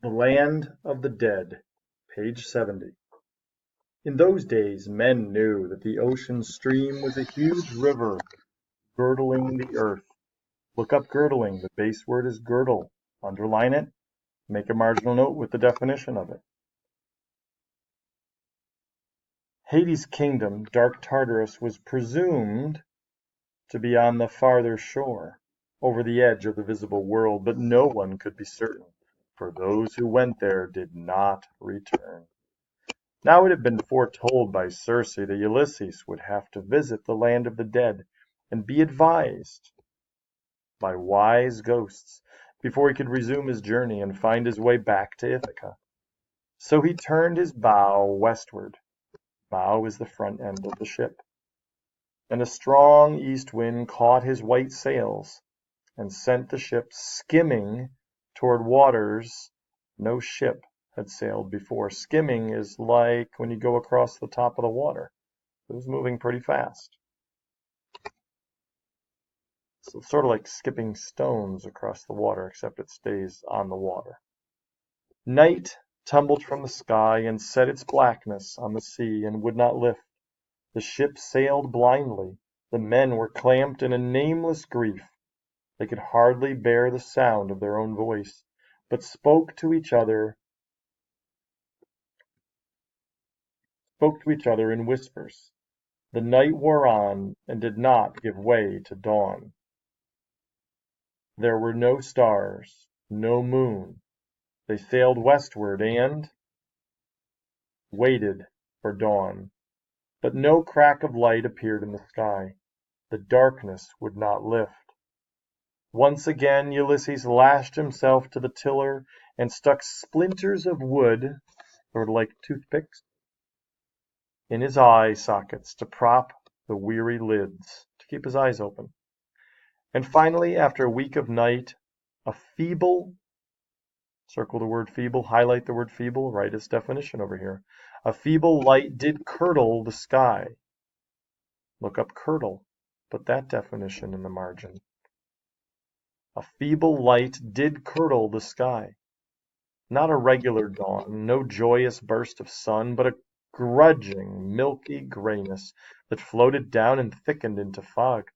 The Land of the Dead, page 70. In those days men knew that the ocean stream was a huge river girdling the earth. Look up girdling. The base word is girdle. Underline it. Make a marginal note with the definition of it. Hades' kingdom, dark Tartarus, was presumed to be on the farther shore, over the edge of the visible world, but no one could be certain, for those who went there did not return. Now it had been foretold by Circe that Ulysses would have to visit the land of the dead and be advised by wise ghosts before he could resume his journey and find his way back to Ithaca. So he turned his bow westward. Bow is the front end of the ship. And a strong east wind caught his white sails and sent the ship skimming toward waters no ship had sailed before. Skimming is like when you go across the top of the water. It was moving pretty fast. So it's sort of like skipping stones across the water, except it stays on the water. Night tumbled from the sky and set its blackness on the sea and would not lift. The ship sailed blindly. The men were clamped in a nameless grief. They could hardly bear the sound of their own voice, but spoke to each other in whispers. The night wore on and did not give way to dawn. There were no stars, no moon. They sailed westward and waited for dawn. But no crack of light appeared in the sky. The darkness would not lift. Once again Ulysses lashed himself to the tiller and stuck splinters of wood, sort of like toothpicks, in his eye sockets to prop the weary lids, to keep his eyes open. And finally, after a week of night, a feeble, circle the word feeble, highlight the word feeble, write its definition over here. A feeble light did curdle the sky. Look up curdle, put that definition in the margin. A feeble light did curdle the sky. Not a regular dawn, no joyous burst of sun, but a grudging, milky grayness that floated down and thickened into fog.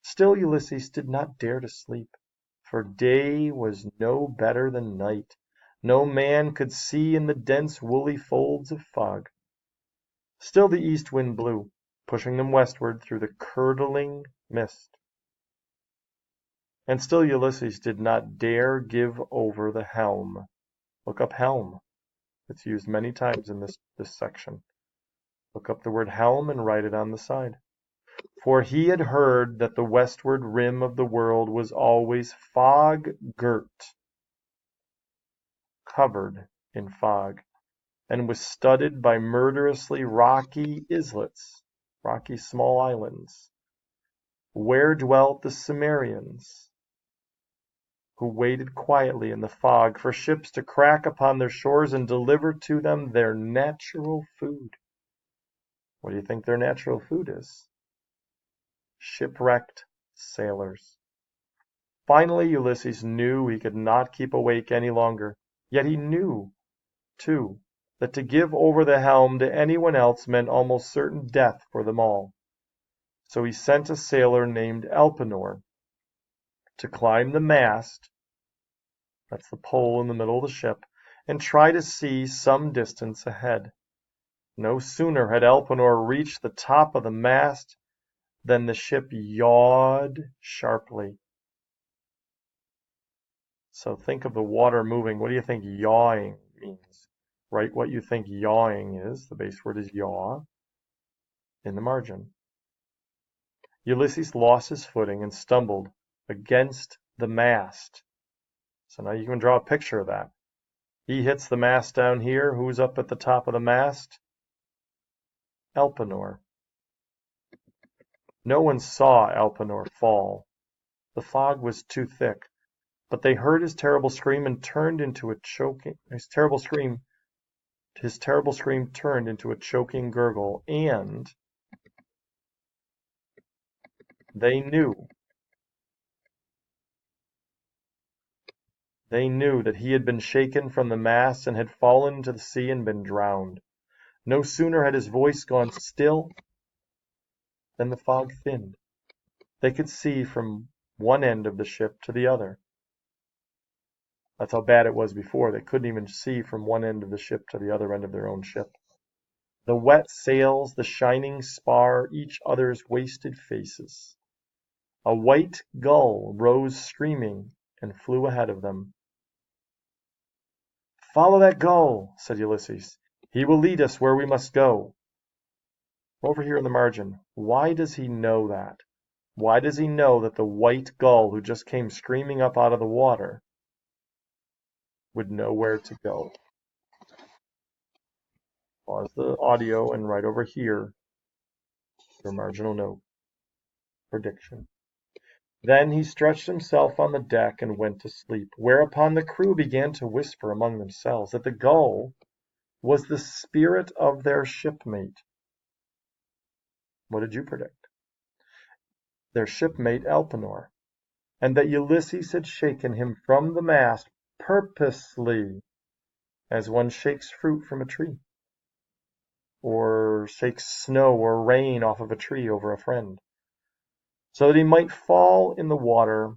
Still Ulysses did not dare to sleep, for day was no better than night. No man could see in the dense woolly folds of fog. Still the east wind blew, pushing them westward through the curdling mist. And still Ulysses did not dare give over the helm. Look up helm. It's used many times in this section. Look up the word helm and write it on the side. For he had heard that the westward rim of the world was always fog-girt, covered in fog, and was studded by murderously rocky islets, rocky small islands, where dwelt the Cimmerians, who waited quietly in the fog for ships to crack upon their shores and deliver to them their natural food. What do you think their natural food is? Shipwrecked sailors. Finally Ulysses knew he could not keep awake any longer. Yet he knew, too, that to give over the helm to anyone else meant almost certain death for them all. So he sent a sailor named Elpenor to climb the mast, that's the pole in the middle of the ship, and try to see some distance ahead. No sooner had Elpenor reached the top of the mast than the ship yawed sharply. So think of the water moving. What do you think yawing means? Write what you think yawing is. The base word is yaw in the margin. Ulysses lost his footing and stumbled against the mast. So now you can draw a picture of that. He hits the mast down here. Who's up at the top of the mast? Elpenor. No one saw Elpenor fall. The fog was too thick, but they heard his terrible scream and turned into a choking. His terrible scream turned into a choking gurgle, and they knew They knew that he had been shaken from the mast and had fallen into the sea and been drowned. No sooner had his voice gone still than the fog thinned. They could see from one end of the ship to the other. That's how bad it was before. They couldn't even see from one end of the ship to the other end of their own ship. The wet sails, the shining spar, each other's wasted faces. A white gull rose screaming and flew ahead of them. "Follow that gull," said Ulysses. "He will lead us where we must go." Over here in the margin, why does he know that? Why does he know that the white gull who just came screaming up out of the water would know where to go? Pause the audio and right over here, your marginal note, prediction. Then he stretched himself on the deck and went to sleep, whereupon the crew began to whisper among themselves that the gull was the spirit of their shipmate. What did you predict? Their shipmate Elpenor, and that Ulysses had shaken him from the mast purposely, as one shakes fruit from a tree, or shakes snow or rain off of a tree over a friend, so that he might fall in the water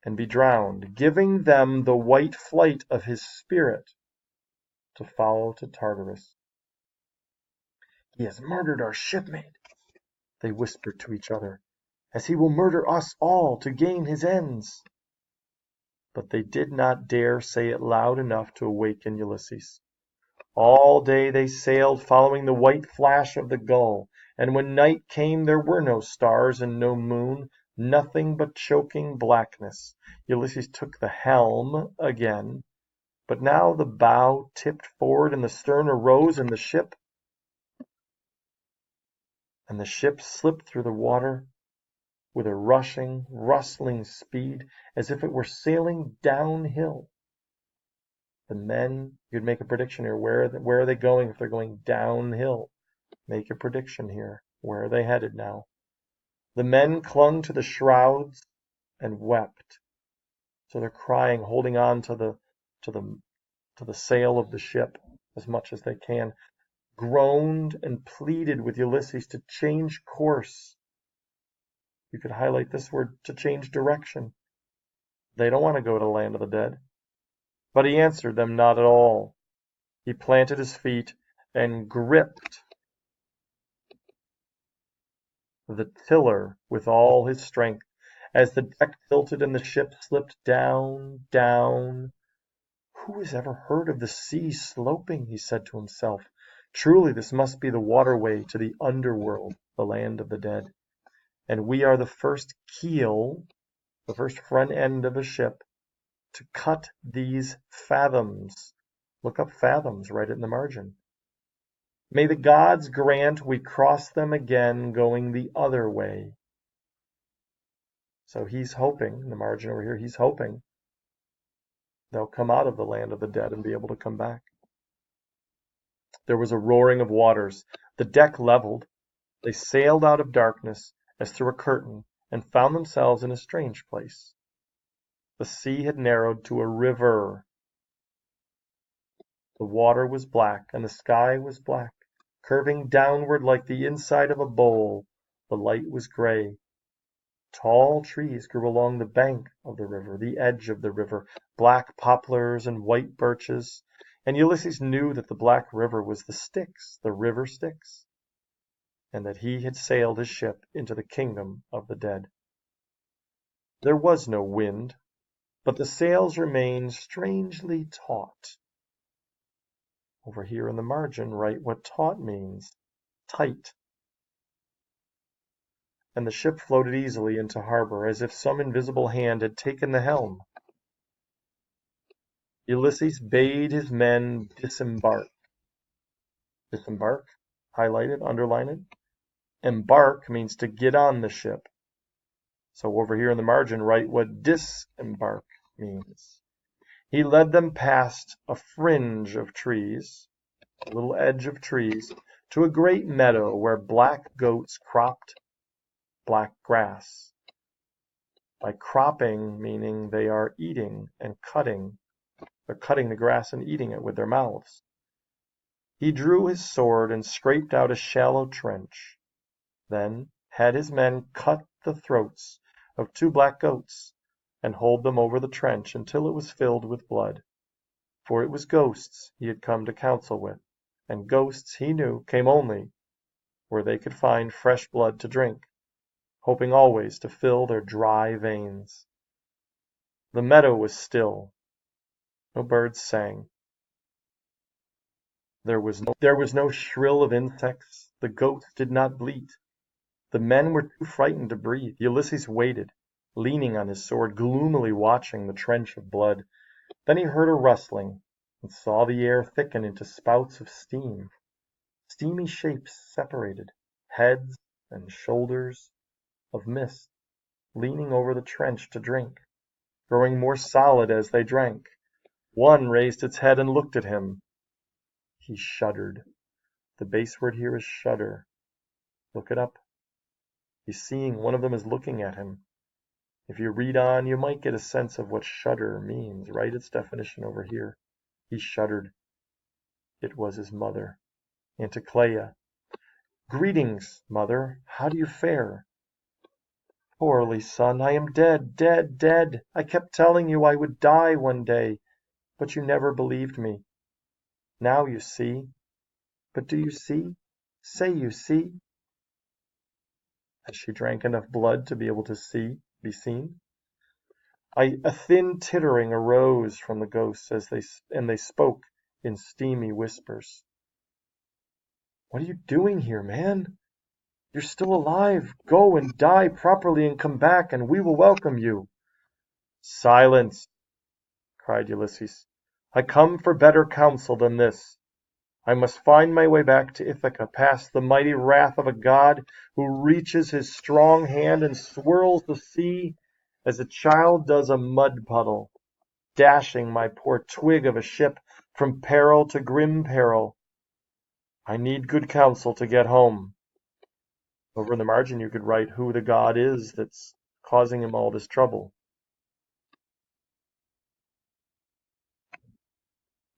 and be drowned, giving them the white flight of his spirit to follow to Tartarus. "He has murdered our shipmate," they whispered to each other, "as he will murder us all to gain his ends." But they did not dare say it loud enough to awaken Ulysses. All day they sailed, following the white flash of the gull, and when night came there were no stars and no moon, nothing but choking blackness. Ulysses took the helm again, but now the bow tipped forward and the stern arose, and the ship slipped through the water with a rushing, rustling speed, as if it were sailing downhill. The men, you'd make a prediction here. Where are they going if they're going downhill? Make a prediction here. Where are they headed now? The men clung to the shrouds and wept. So they're crying, holding on to the sail of the ship as much as they can, groaned and pleaded with Ulysses to change course. You could highlight this word, to change direction. They don't want to go to the land of the dead. But he answered them not at all. He planted his feet and gripped the tiller with all his strength. As the deck tilted and the ship slipped down, down. "Who has ever heard of the sea sloping?" he said to himself. "Truly this must be the waterway to the underworld, the land of the dead. And we are the first keel, the first front end of a ship, to cut these fathoms." Look up fathoms, right in the margin. "May the gods grant we cross them again going the other way." So he's hoping, in the margin over here, he's hoping they'll come out of the land of the dead and be able to come back. There was a roaring of waters. The deck leveled. They sailed out of darkness as through a curtain and found themselves in a strange place. The sea had narrowed to a river. The water was black and the sky was black, curving downward like the inside of a bowl. The light was gray. Tall trees grew along the bank of the river, the edge of the river, black poplars and white birches, and Ulysses knew that the black river was the Styx, the river Styx, and that he had sailed his ship into the kingdom of the dead. There was no wind, but the sails remained strangely taut. Over here in the margin, write what taut means. Tight. And the ship floated easily into harbor, as if some invisible hand had taken the helm. Ulysses bade his men disembark. Disembark, highlight it, underline it. Embark means to get on the ship. So over here in the margin, write what disembark means. He led them past a fringe of trees, a little edge of trees, to a great meadow where black goats cropped black grass. by cropping meaning they are eating and cutting. They're cutting the grass and eating it with their mouths. He drew his sword and scraped out a shallow trench, then had his men cut the throats of 2 black goats and hold them over the trench until it was filled with blood. For it was ghosts he had come to counsel with, and ghosts, he knew, came only where they could find fresh blood to drink, hoping always to fill their dry veins. The meadow was still. No birds sang. There was no shrill of insects. The goats did not bleat. The men were too frightened to breathe. Ulysses waited, leaning on his sword, gloomily watching the trench of blood. Then he heard a rustling, and saw the air thicken into spouts of steam. Steamy shapes separated, heads and shoulders of mist, leaning over the trench to drink, growing more solid as they drank. One raised its head and looked at him. He shuddered. The base word here is shudder. Look it up. He's seeing one of them is looking at him. If you read on, you might get a sense of what shudder means. Write its definition over here. He shuddered. It was his mother, Anticleia. Greetings, mother. How do you fare? Poorly, son. I am dead, dead, dead. I kept telling you I would die one day, but you never believed me. Now you see. But do you see? Say you see. Has she drank enough blood to be able to be seen? A thin tittering arose from the ghosts and they spoke in steamy whispers. What are you doing here, man? You're still alive. Go and die properly and come back, and we will welcome you. Silence, cried Ulysses. I come for better counsel than this. I must find my way back to Ithaca, past the mighty wrath of a god who reaches his strong hand and swirls the sea as a child does a mud puddle, dashing my poor twig of a ship from peril to grim peril. I need good counsel to get home. Over in the margin you could write who the god is that's causing him all this trouble.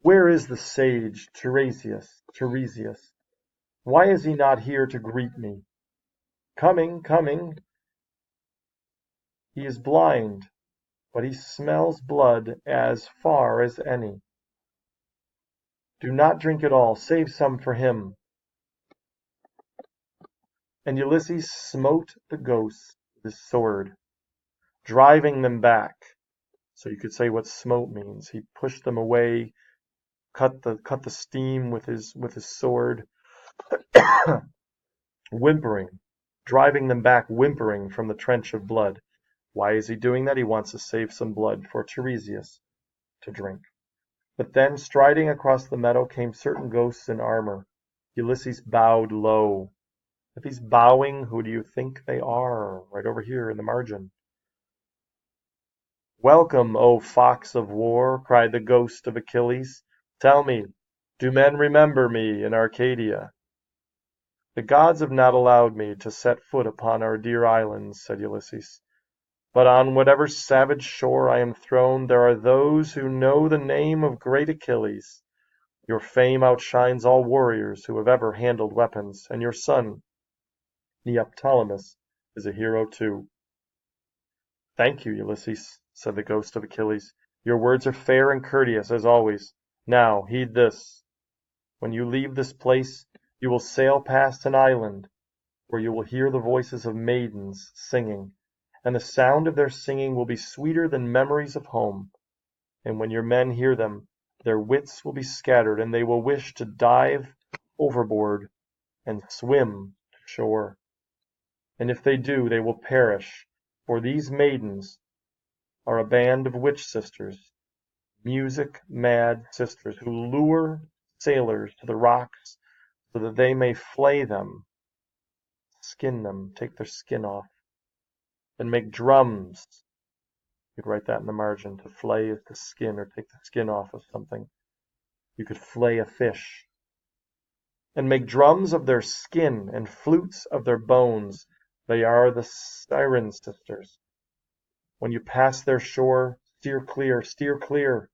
Where is the sage Tiresias? Why is he not here to greet me? Coming, coming. He is blind, but he smells blood as far as any. Do not drink it all, save some for him. And Ulysses smote the ghosts with his sword, driving them back. So you could say what smote means. He pushed them away, cut the steam with his sword, whimpering, driving them back whimpering from the trench of blood. Why is he doing that? He wants to save some blood for Tiresias to drink. But then, striding across the meadow, came certain ghosts in armor. Ulysses bowed low. If he's bowing, who do you think they are? Right over here in the margin. Welcome, O fox of war, cried the ghost of Achilles. Tell me, do men remember me in Arcadia? The gods have not allowed me to set foot upon our dear islands, said Ulysses. But on whatever savage shore I am thrown, there are those who know the name of great Achilles. Your fame outshines all warriors who have ever handled weapons, and your son, Neoptolemus, is a hero too. Thank you, Ulysses, said the ghost of Achilles. Your words are fair and courteous, as always. Now, heed this. When you leave this place, you will sail past an island, where you will hear the voices of maidens singing, and the sound of their singing will be sweeter than memories of home. And when your men hear them, their wits will be scattered, and they will wish to dive overboard and swim to shore. And if they do, they will perish, for these maidens are a band of witch sisters, music-mad sisters, who lure sailors to the rocks so that they may flay them, skin them, take their skin off, and make drums. You could write that in the margin. To flay is to skin or take the skin off of something. You could flay a fish. And make drums of their skin and flutes of their bones. They are the Siren sisters. When you pass their shore, steer clear, steer clear!